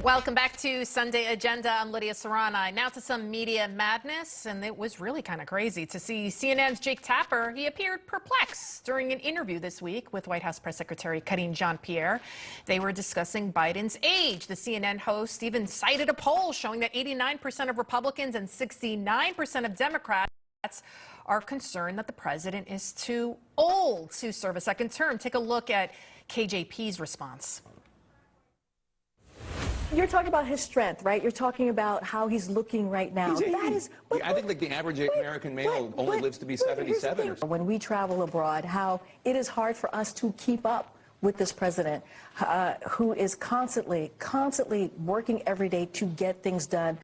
Welcome back to Sunday Agenda. I'm Lydia Serrani. Now to some media madness, and it was really kind of crazy to see CNN's Jake Tapper. He appeared perplexed during an interview this week with White House Press Secretary Karine Jean-Pierre. They were discussing Biden's age. The CNN host even cited a poll showing that 89% of Republicans and 69% of Democrats are concerned that the president is too old to serve a second term. Take a look at KJP's response. You're talking about his strength, right? You're talking about how he's looking right now. That is, I think like the average American male only lives to be 77 or something. When we travel abroad, how it is hard for us to keep up with this president who is constantly working every day to get things done.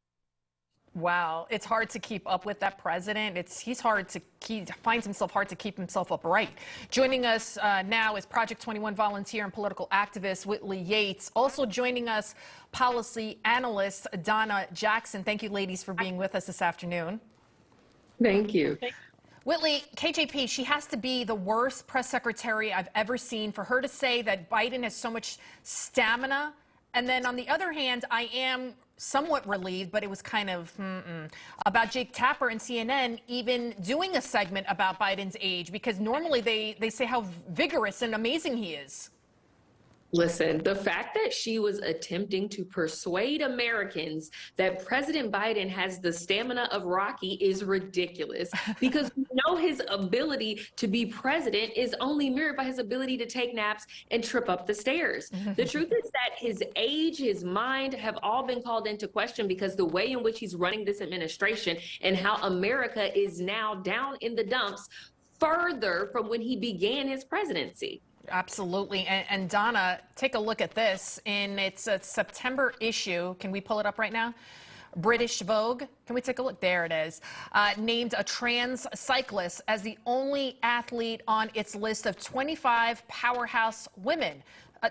Wow, it's hard to keep up with that president. He finds himself hard to keep himself upright. Joining us now is Project 21 volunteer and political activist Whitley Yates. Also joining us, policy analyst Donna Jackson. Thank you, ladies, for being with us this afternoon. Thank you. Whitley, KJP, she has to be the worst press secretary I've ever seen. For her to say that Biden has so much stamina, and then on the other hand, I am somewhat relieved, but it was kind of about Jake Tapper and CNN even doing a segment about Biden's age, because normally they say how vigorous and amazing he is. Listen, the fact that she was attempting to persuade Americans that President Biden has the stamina of Rocky is ridiculous, because we know his ability to be president is only mirrored by his ability to take naps and trip up the stairs. The truth is that his age, his mind have all been called into question because the way in which he's running this administration and how America is now down in the dumps further from when he began his presidency. Absolutely. And Donna, take a look at this. In its September issue, can we pull it up right now? British Vogue, can we take a look? There it is. Named a trans cyclist as the only athlete on its list of 25 powerhouse women.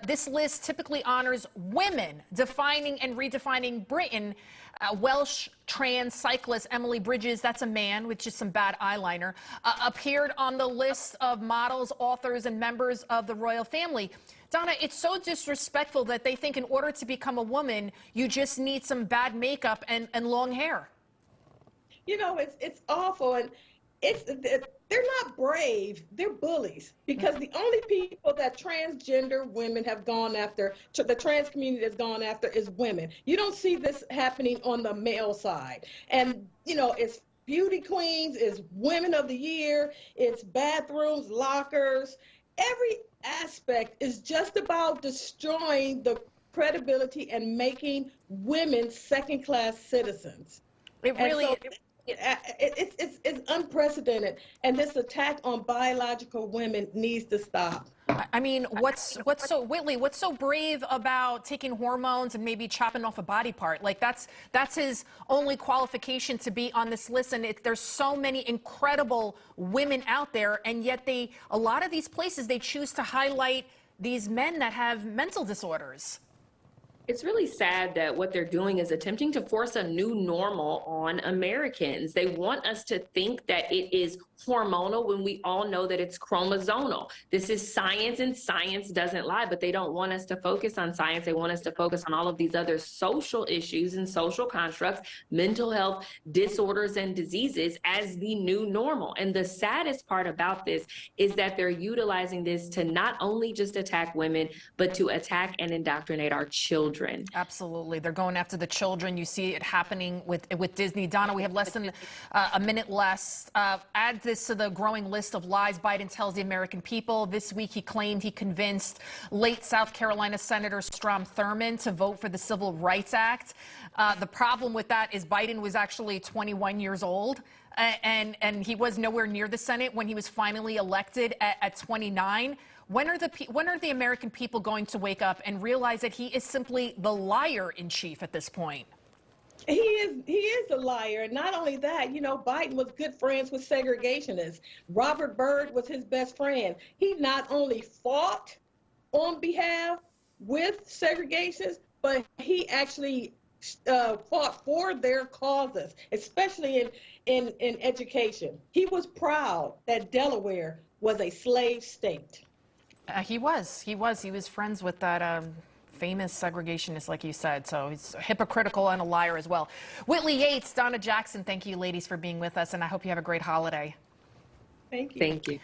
This list typically honors women defining and redefining Britain. Welsh trans cyclist Emily Bridges, that's a man with just some bad eyeliner, appeared on the list of models, authors, and members of the royal family. Donna, it's so disrespectful that they think in order to become a woman, you just need some bad makeup and long hair. You know, it's awful, and they're not brave, they're bullies, because the only people that transgender women have gone after, the trans community has gone after, is women. You don't see this happening on the male side. And, you know, it's beauty queens, it's women of the year, it's bathrooms, lockers. Every aspect is just about destroying the credibility and making women second-class citizens. It really... It's unprecedented, and this attack on biological women needs to stop. I mean, what's so brave about taking hormones and maybe chopping off a body part? Like that's his only qualification to be on this list. And there's so many incredible women out there, and yet a lot of these places, they choose to highlight these men that have mental disorders. It's really sad that what they're doing is attempting to force a new normal on Americans. They want us to think that it is hormonal when we all know that it's chromosomal. This is science, and science doesn't lie, but they don't want us to focus on science. They want us to focus on all of these other social issues and social constructs, mental health disorders and diseases as the new normal. And the saddest part about this is that they're utilizing this to not only just attack women, but to attack and indoctrinate our children. Absolutely. They're going after the children. You see it happening with Disney. Donna, we have less than a minute left. Add this to the growing list of lies Biden tells the American people. This week, he claimed he convinced late South Carolina Senator Strom Thurmond to vote for the Civil Rights Act. The problem with that is Biden was actually 21 years old, and he was nowhere near the Senate when he was finally elected at 29. When are the American people going to wake up and realize that he is simply the liar in chief at this point? He is a liar. And not only that, you know, Biden was good friends with segregationists. Robert Byrd was his best friend. He not only fought on behalf with segregationists, but he actually fought for their causes, especially in education. He was proud that Delaware was a slave state. He was friends with that famous segregationist, like you said. So he's hypocritical and a liar as well. Whitley Yates, Donna Jackson, thank you, ladies, for being with us, and I hope you have a great holiday. Thank you. Thank you.